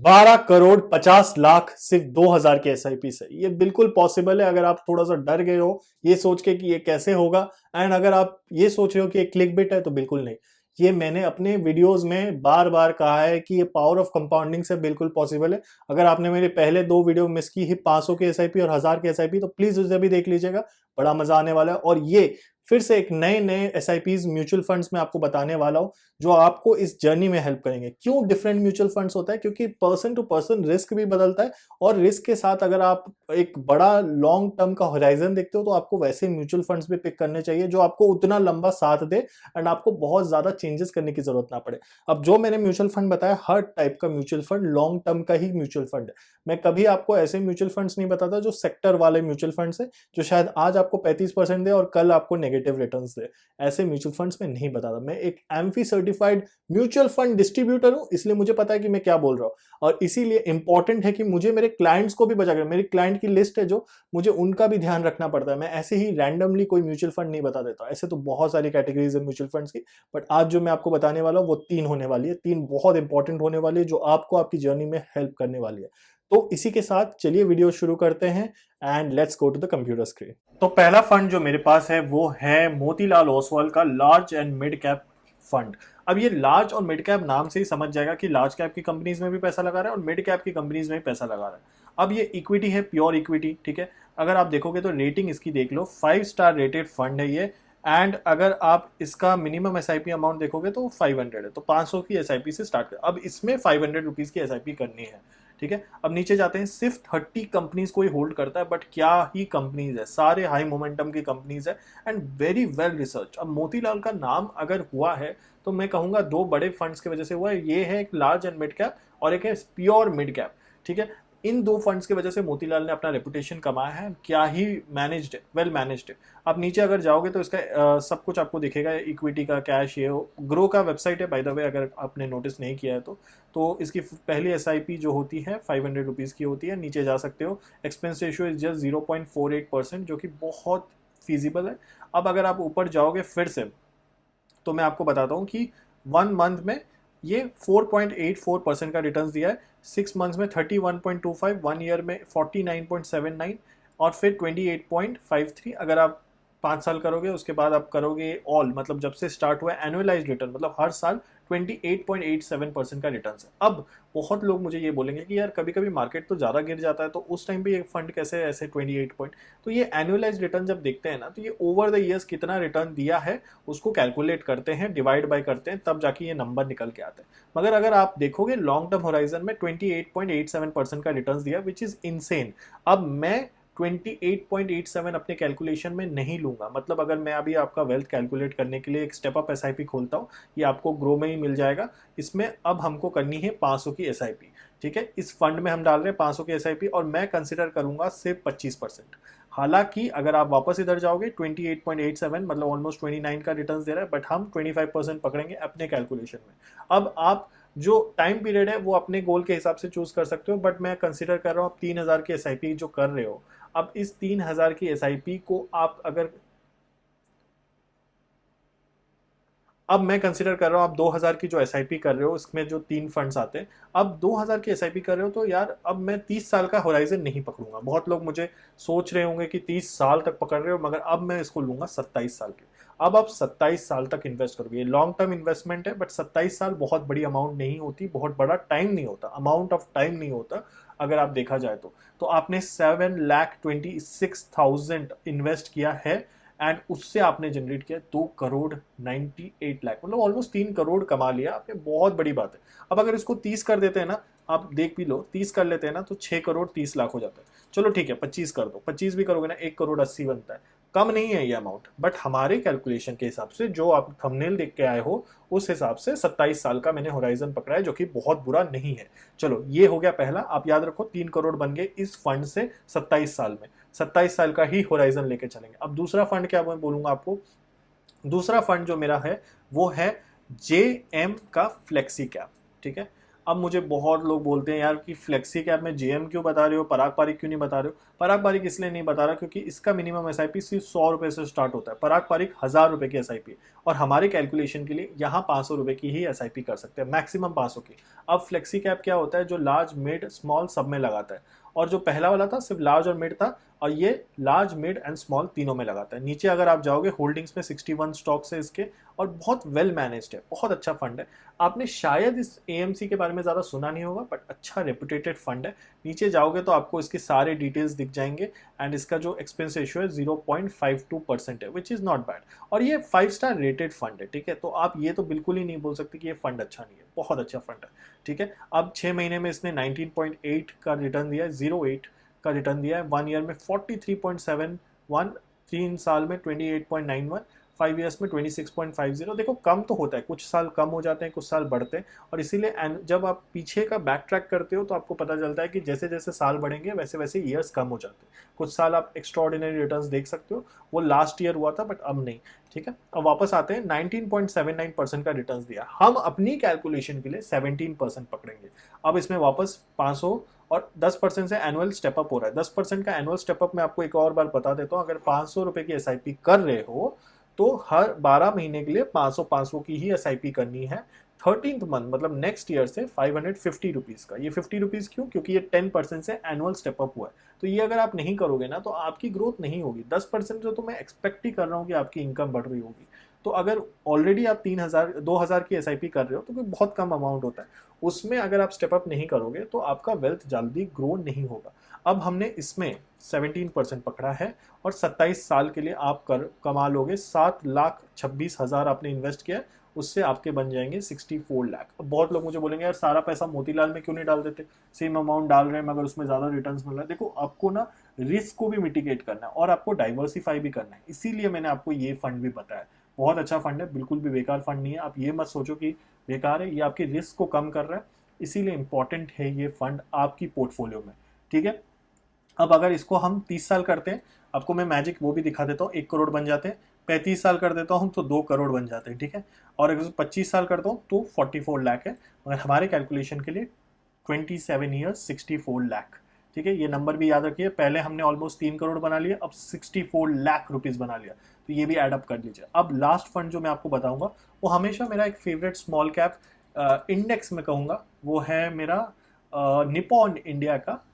12 करोड़ 50 लाख सिर्फ 2,000 के एसआईपी से। ये बिल्कुल पॉसिबल है। अगर आप थोड़ा सा डर गए हो ये सोच के कि ये कैसे होगा, एंड अगर आप ये सोच रहे हो कि ये क्लिक बिट है, तो बिल्कुल नहीं। ये मैंने अपने वीडियोस में बार बार कहा है कि ये पावर ऑफ कंपाउंडिंग से बिल्कुल पॉसिबल है। अगर आपने मेरे पहले 2 वीडियो मिस की ही, 500 के एसआईपी और 1000 के एसआईपी, तो प्लीज उसे भी देख लीजिएगा। बड़ा मजा आने वाला है। और ये फिर से एक नए नए एसआईपीज म्यूचुअल फंड्स में आपको बताने वाला हूं, जो आपको इस जर्नी में हेल्प करेंगे। क्यों डिफरेंट म्यूचुअल फंड्स होता है? क्योंकि पर्सन टू पर्सन रिस्क भी बदलता है, और रिस्क के साथ अगर आप एक बड़ा लॉन्ग टर्म का होराइजन देखते हो, तो आपको वैसे म्यूचुअल फंड्स भी पिक करने चाहिए जो आपको उतना लंबा साथ दे एंड आपको बहुत ज्यादा चेंजेस करने की जरूरत ना पड़े। अब जो मैंने म्यूचुअल फंड बताया, हर टाइप का म्यूचुअल फंड लॉन्ग टर्म का ही म्यूचुअल फंड है। मैं कभी आपको ऐसे म्यूचुअल फंड्स नहीं बताता जो सेक्टर वाले म्यूचुअल फंड्स है, जो शायद आज आपको 35% दे और कल आपको नेगेटिव रिटर्न्स दे। ऐसे म्यूचुअल फंड्स में नहीं बताता। मैं एक amphi certified mutual fund distributor हूं, इसलिए मुझे पता है कि मैं क्या बोल रहा हूं। और इसीलिए इंपॉर्टेंट है कि मुझे मेरे क्लाइंट्स को भी बचा कर, मेरी क्लाइंट की लिस्ट है जो, मुझे उनका भी ध्यान रखना पड़ता है। मैं ऐसे ही रैंडमली कोई म्यूचुअल फंड नहीं बता देता। ऐसे तो बहुत सारी कैटेगरीज है म्यूचुअल फंड्स की, बट आज जो मैं आपको बताने वाला हूं वो 3 होने वाली है। 3 बहुत इंपॉर्टेंट होने वाली है जो आपको आपकी जर्नी में हेल्प करने वाली है। तो इसी के साथ चलिए वीडियो शुरू करते हैं, and let's go to the computer screen. तो पहला फंड जो मेरे पास है वो है मोतीलाल ओसवाल का large and mid cap fund. अब ये लार्ज और मिड कैप नाम से ही समझ जाएगा कि लार्ज कैप की कंपनीज में भी पैसा लगा रहा है और मिड कैप की कंपनीज में भी पैसा लगा रहा है। अब ये इक्विटी है, प्योर इक्विटी, ठीक है। अगर आप देखोगे तो रेटिंग इसकी देख लो, 5 स्टार रेटेड फंड है ये। एंड अगर आप इसका मिनिमम एसआईपी अमाउंट देखोगे तो 500 है, तो 500 की एसआईपी से स्टार्ट कर। अब इसमें 500 रुपीज की एसआईपी करनी है, ठीक है। अब नीचे जाते हैं, सिर्फ 30 कंपनीज को ही होल्ड करता है, बट क्या ही कंपनीज है, सारे हाई मोमेंटम की कंपनीज है एंड वेरी वेल रिसर्च। अब मोतीलाल का नाम अगर हुआ है तो मैं कहूंगा 2 बड़े फंड्स की वजह से हुआ है। ये है एक लार्ज एंड मिड कैप और एक है प्योर मिड कैप, ठीक है। इन 2 फंड्स की वजह से मोतीलाल ने अपना रेपुटेशन कमाया है। क्या ही मैनेज्ड है, वेल मैनेज्ड है। आप नीचे अगर जाओगे तो इसका सब कुछ आपको दिखेगा, इक्विटी का, कैश, ये ग्रो का वेबसाइट है बाय द वे, अगर आपने नोटिस नहीं किया है तो इसकी पहली एसआईपी जो होती है 500 रुपीज़ की होती है। नीचे जा सकते हो, एक्सपेंस रेशियो इज जस्ट 0.48%, जो कि बहुत फीजिबल है। अब अगर आप ऊपर जाओगे फिर से, तो मैं आपको बताता हूँ कि 1 मंथ में ये 4.84% का रिटर्न दिया है, 6 मंथ्स में 31.25, 1 ईयर में 49.79 और फिर 28.53। अगर आप 5 साल करोगे, उसके बाद आप करोगे ऑल, मतलब जब से स्टार्ट हुआ एनुअलाइज रिटर्न, मतलब हर साल 28.87% का रिटर्न है। अब बहुत लोग मुझे ये बोलेंगे कि यार कभी कभी मार्केट तो ज़्यादा गिर जाता है, तो उस टाइम पे ये फंड कैसे ऐसे 28 पॉइंट। तो ये एनुअलाइज रिटर्न जब देखते हैं ना, तो ये ओवर द ईयर्स कितना रिटर्न दिया है उसको कैलकुलेट करते हैं, डिवाइड बाय करते हैं, तब जाके ये नंबर निकल के आते हैं। मगर अगर आप देखोगे लॉन्ग टर्म होराइजन में 28.87% का रिटर्न दिया, विच इज इनसेन। अब मैं 28.87 अपने कैलकुलेशन में नहीं लूंगा। मतलब अगर मैं अभी आपका वेल्थ कैलकुलेट करने के लिए एक स्टेप अप एसआईपी खोलता हूँ, ये आपको ग्रो में ही मिल जाएगा। इसमें अब हमको करनी है 500 की एसआईपी, ठीक है। इस फंड में हम डाल रहे हैं 500 की एसआईपी और मैं कंसिडर करूंगा सिर्फ 25%। हालांकि अगर आप वापस इधर जाओगे 28.87 मतलब ऑलमोस्ट 29 का रिटर्न दे रहा है, बट हम 25% पकड़ेंगे अपने कैलकुलेशन में। अब आप जो टाइम पीरियड है वो अपने गोल के हिसाब से चूज कर सकते हो, बट मैं कंसिडर कर रहा हूँ आप 3000 की एसआईपी जो कर रहे हो। अब इस 3000 की एसआईपी को आप अगर, अब मैं कंसिडर कर रहा हूँ आप 2000 की जो एसआईपी कर रहे हो, इसमें जो 3 फंड्स आते हैं, अब 2000 की एसआईपी कर रहे हो, तो यार अब मैं 30 साल का होराइजन नहीं पकड़ूंगा। बहुत लोग मुझे सोच रहे होंगे कि 30 साल तक पकड़ रहे हो, मगर अब मैं इसको लूंगा 27 साल की। अब आप 27 साल तक इन्वेस्ट करोगे। ये लॉन्ग टर्म इन्वेस्टमेंट है, बट 27 साल बहुत बड़ी अमाउंट नहीं होती, बहुत बड़ा टाइम नहीं होता, अमाउंट ऑफ टाइम नहीं होता अगर आप देखा जाए तो आपने 7,26,000 इन्वेस्ट किया है एंड उससे आपने जनरेट किया 2,98,00,000, मतलब ऑलमोस्ट 3 करोड़ कमा लिया आपने। बहुत बड़ी बात है। अब अगर इसको 30 कर देते हैं ना, आप देख भी लो, 30 कर लेते हैं ना, तो 6,30,00,000 हो जाता है। चलो ठीक है, 25 कर दो, 25 भी करोगे ना, 1,80,00,000 बनता है। कम नहीं है ये अमाउंट, बट हमारे कैलकुलेशन के हिसाब से जो आप थंबनेल देख के आए हो, उस हिसाब से 27 साल का मैंने होराइजन पकड़ा है, जो कि बहुत बुरा नहीं है। चलो ये हो गया पहला। आप याद रखो 3 करोड़ बन गए इस फंड से 27 साल में। 27 साल का ही होराइजन लेके चलेंगे। अब दूसरा फंड क्या मैं बोलूंगा आपको, दूसरा फंड जो मेरा है वो है जे एम का फ्लेक्सी कैप, ठीक है। अब मुझे बहुत लोग बोलते हैं यार कि फ्लेक्सी कैप में जेएम क्यों बता रहे हो, पराग पारिक क्यों नहीं बता रहे हो। पराग पारिक इसलिए नहीं बता रहा क्योंकि इसका मिनिमम एसआईपी सिर्फ 100 रुपए से स्टार्ट होता है, पराग पारिक 1000 रुपए की एसआईपी, और हमारे कैलकुलेशन के लिए यहाँ 500 रुपए की ही एसआईपी कर सकते हैं, मैक्सिमम 500 की। अब फ्लेक्सी कैप क्या होता है, जो लार्ज मिड स्मॉल सब में लगाता है, और जो पहला वाला था सिर्फ लार्ज और मिड था, और ये लार्ज मिड एंड स्मॉल तीनों में लगाता है। नीचे अगर आप जाओगे होल्डिंग्स में 61 स्टॉक्स है इसके, और बहुत वेल मैनेज्ड है, बहुत अच्छा फंड है। आपने शायद इस एएमसी के बारे में ज़्यादा सुना नहीं होगा, बट अच्छा रेपुटेटेड फंड है। नीचे जाओगे तो आपको इसके सारे डिटेल्स दिख जाएंगे, एंड इसका जो एक्सपेंस रेशियो है 0.52% है, विच इज़ नॉट बैड। और ये 5 स्टार रेटेड फंड है, ठीक है। तो आप ये तो बिल्कुल ही नहीं बोल सकते कि ये फंड अच्छा नहीं है, बहुत अच्छा फंड है, ठीक है। अब 6 महीने में इसने 19.8 का रिटर्न दिया है, 0.8 का रिटर्न दिया है, 1 ईयर में 43.71, 3 साल में 28.91, 5 ईयर्स में 26.50। देखो कम तो होता है, कुछ साल कम हो जाते हैं, कुछ साल बढ़ते हैं, और इसीलिए जब आप पीछे का बैक ट्रैक करते हो तो आपको पता चलता है कि जैसे जैसे साल बढ़ेंगे वैसे वैसे ईयर्स कम हो जाते हैं। कुछ साल आप एक्स्ट्राऑर्डिनरी रिटर्न्स देख सकते हो, वो लास्ट ईयर हुआ था बट अब नहीं, ठीक है। अब वापस आते हैं, 19.79% का रिटर्न दिया, हम अपनी कैलकुलेशन के लिए 17% पकड़ेंगे। अब इसमें वापस 500 और 10% से एनुअल स्टेपअप हो रहा है। 10% का एनुअल स्टेपअप मैं आपको एक और बार बता देता हूँ, अगर 500 रुपए की एसआईपी कर रहे हो तो हर 12 महीने के लिए 500 की ही एसआईपी करनी है। 13th मंथ मतलब नेक्स्ट ईयर से 550 रुपीज़ का। ये 50 रुपीज़ क्यों? क्योंकि ये 10% से एनुअल स्टेपअप हुआ है। तो ये अगर आप नहीं करोगे ना तो आपकी ग्रोथ नहीं होगी। 10% से तो मैं एक्सपेक्ट ही कर रहा हूँ कि आपकी इनकम बढ़ रही होगी। तो अगर ऑलरेडी आप 3000 2000 की एसआईपी कर रहे हो तो कोई बहुत कम अमाउंट होता है, उसमें अगर आप स्टेप अप नहीं करोगे तो आपका वेल्थ जल्दी ग्रो नहीं होगा। अब हमने इसमें 17% पकड़ा है, और 27 साल के लिए आप कमा लोगे 7,26,000 आपने इन्वेस्ट किया, उससे आपके बन जाएंगे 64 लाख। अब बहुत लोग मुझे बोलेंगे यार सारा पैसा मोतीलाल में क्यों नहीं डाल देते, सेम अमाउंट डाल रहे हैं मगर उसमें ज़्यादा रिटर्न्स मिल रहा है। देखो आपको ना रिस्क को भी मिटिगेट करना है और आपको डाइवर्सिफाई भी करना है, इसीलिए मैंने आपको ये फंड भी बताया। बहुत अच्छा फंड है, बिल्कुल भी बेकार फंड नहीं है। आप ये मत सोचो कि बेकार है, ये आपके रिस्क को कम कर रहा है, इसीलिए इंपॉर्टेंट है ये फंड आपकी पोर्टफोलियो में, ठीक है। अब अगर इसको हम 30 साल करते हैं, आपको मैं मैजिक वो भी दिखा देता हूँ, 1 करोड़ बन जाते हैं। 35 साल कर देता हूँ तो 2 करोड़ बन जाते हैं, ठीक है। और अगर 25 साल करता हूँ तो 44 लाख है, मगर हमारे कैलकुलेशन के लिए 27 ईयर्स 64 लाख, ठीक है। ये नंबर भी याद रखिए, पहले हमने ऑलमोस्ट 3 करोड़ बना लिया, अब 64 लाख रुपीज बना लिया, तो ये भी एड अप कर लीजिए। अब लास्ट फंड जो मैं आपको बताऊंगा वो हमेशा मेरा एक फेवरेट स्मॉल कैप इंडेक्स में कहूँगा, वो है मेरा निपॉन इंडिया का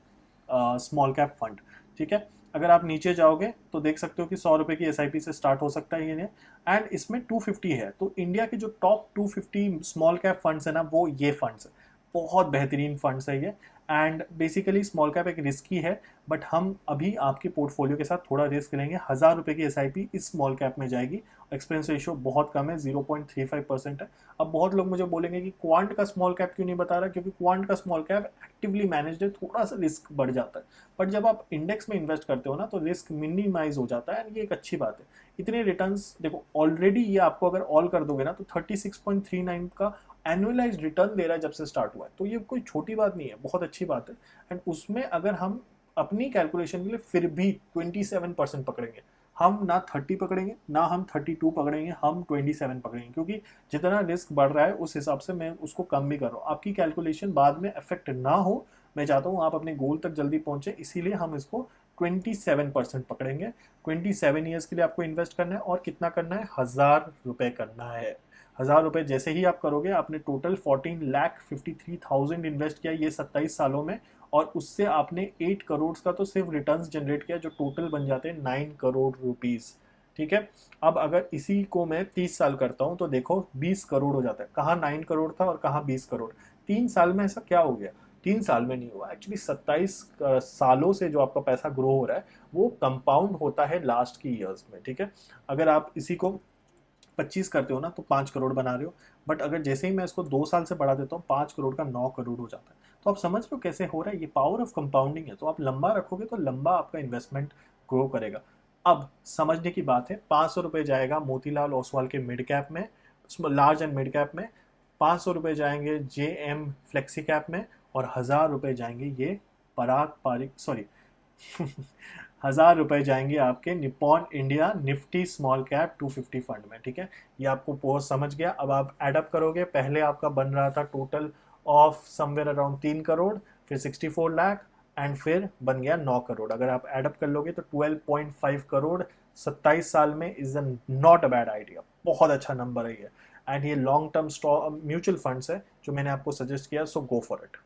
स्मॉल कैप फंड, ठीक है। अगर आप नीचे जाओगे तो देख सकते हो कि 100 रुपए की एसआईपी से स्टार्ट हो सकता है ये, एंड इसमें 250 है। तो इंडिया के जो टॉप 250 स्मॉल कैप फंड्स है ना, वो ये फंड्स है, बहुत बेहतरीन फंड्स है ये। एंड बेसिकली स्मॉल कैप एक रिस्की है, बट हम अभी आपके पोर्टफोलियो के साथ थोड़ा रिस्क लेंगे। 1000 रुपए की एसआईपी इस स्मॉल कैप में जाएगी, एक्सपेंस रेशियो बहुत कम है, 0.35% है। अब बहुत लोग मुझे बोलेंगे कि क्वांट का स्मॉल कैप क्यों नहीं बता रहा, क्योंकि क्वांट का स्मॉल कैप एक्टिवली मैनेज्ड है, थोड़ा सा रिस्क बढ़ जाता है, बट जब आप इंडेक्स में इन्वेस्ट करते हो ना तो रिस्क मिनिमाइज हो जाता है, ये एक अच्छी बात है। इतने रिटर्न्स देखो ऑलरेडी ये आपको अगर ऑल कर दोगे ना तो 36.39 का एनुअलाइज रिटर्न दे रहा है जब से स्टार्ट हुआ है, तो ये कोई छोटी बात नहीं है, बहुत अच्छी बात है। एंड उसमें अगर हम अपनी कैलकुलेशन के लिए फिर भी 27% पकड़ेंगे, हम ना 30 पकड़ेंगे ना हम 32 पकड़ेंगे, हम 27 पकड़ेंगे, क्योंकि जितना रिस्क बढ़ रहा है उस हिसाब से मैं उसको कम भी कर रहा हूँ। आपकी कैलकुलेशन बाद में इफेक्ट ना हो, मैं चाहता हूँ आप अपने गोल तक जल्दी पहुंचे, इसीलिए हम इसको 27% पकड़ेंगे। 27 ईयर्स के लिए आपको इन्वेस्ट करना है, और कितना करना है, 1000 रुपये करना है। 1000 रुपये जैसे ही आप करोगे, आपने टोटल 14,53,000 इन्वेस्ट किया ये 27 सालों में, और उससे आपने 8 करोड़ का तो सिर्फ रिटर्न्स जनरेट किया, जो टोटल बन जाते हैं 9 करोड़ रुपीस, ठीक है। अब अगर इसी को मैं 30 साल करता हूं तो देखो 20 करोड़ हो जाता है। कहाँ 9 करोड़ था और कहाँ 20 करोड़। 3 साल में ऐसा क्या हो गया? 3 साल में नहीं हुआ, एक्चुअली 27 सालों से जो आपका पैसा ग्रो हो रहा है वो कंपाउंड होता है लास्ट की ईयर्स में, ठीक है। अगर आप इसी को 25 करते हो ना तो 5 करोड़ बना रहे हो, बट अगर जैसे ही मैं इसको 2 साल से बढ़ा देता हूँ 5 करोड़ का 9 करोड़ हो जाता है। तो आप समझ रहे हो कैसे हो रहा है, ये पावर ऑफ कंपाउंडिंग है। तो आप लंबा रखोगे तो लंबा आपका इन्वेस्टमेंट ग्रो करेगा। अब समझने की बात है, 500 रुपये जाएगा मोतीलाल ओसवाल के मिड कैप में, लार्ज एंड मिड कैप में, 500 रुपये जाएंगे जेएम फ्लेक्सी कैप में, और 1000 रुपये जाएंगे ये पराग पारिक सॉरी 1000 रुपये जाएंगे आपके Nippon India Nifty small cap 250 fund में, ठीक है। ये आपको पोस्ट समझ गया। अब आप एडअप करोगे, पहले आपका बन रहा था total of somewhere around 3 crore, फिर 64 लाख, एंड फिर बन गया 9 करोड़। अगर आप एडअप कर लोगे तो 12.5 करोड़ 27 साल में is not a bad idea, बहुत अच्छा नंबर है ये। एंड ये long term stock mutual funds है जो मैंने आपको सजेस्ट किया, सो गो फॉर इट।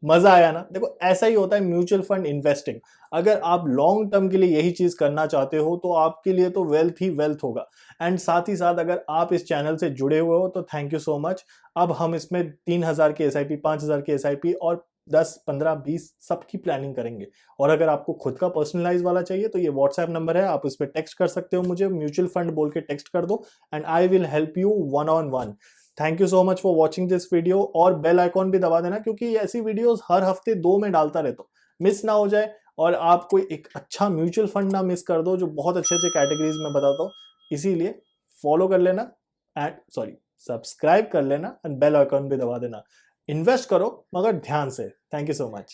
मजा आया ना? देखो ऐसा ही होता है म्यूचुअल फंड इन्वेस्टिंग। अगर आप लॉन्ग टर्म के लिए यही चीज करना चाहते हो तो आपके लिए तो वेल्थ ही वेल्थ होगा। एंड साथ ही साथ अगर आप इस चैनल से जुड़े हुए हो तो थैंक यू सो मच। अब हम इसमें 3,000 की एसआईपी, 5,000 की एसआईपी और 10, 15, 20 सबकी प्लानिंग करेंगे। और अगर आपको खुद का पर्सनलाइज वाला चाहिए तो ये व्हाट्सएप नंबर है, आप उस पर टेक्स्ट कर सकते हो मुझे, म्यूचुअल फंड बोल के टेक्स्ट कर दो and I will help you one on one. Thank you so much for watching this video, और बेल आइकॉन भी दबा देना क्योंकि ऐसी वीडियोस हर हफ्ते 2 में डालता रहता हूँ, मिस ना हो जाए। और आप कोई एक अच्छा म्यूचुअल फंड ना मिस कर दो जो बहुत अच्छे अच्छे कैटेगरीज में बताता हूँ। इसीलिए फॉलो कर लेना एंड सॉरी सब्सक्राइब कर लेना एंड बेल आइकॉन भी दबा देना। इन्वेस्ट करो मगर ध्यान से। Thank you so much.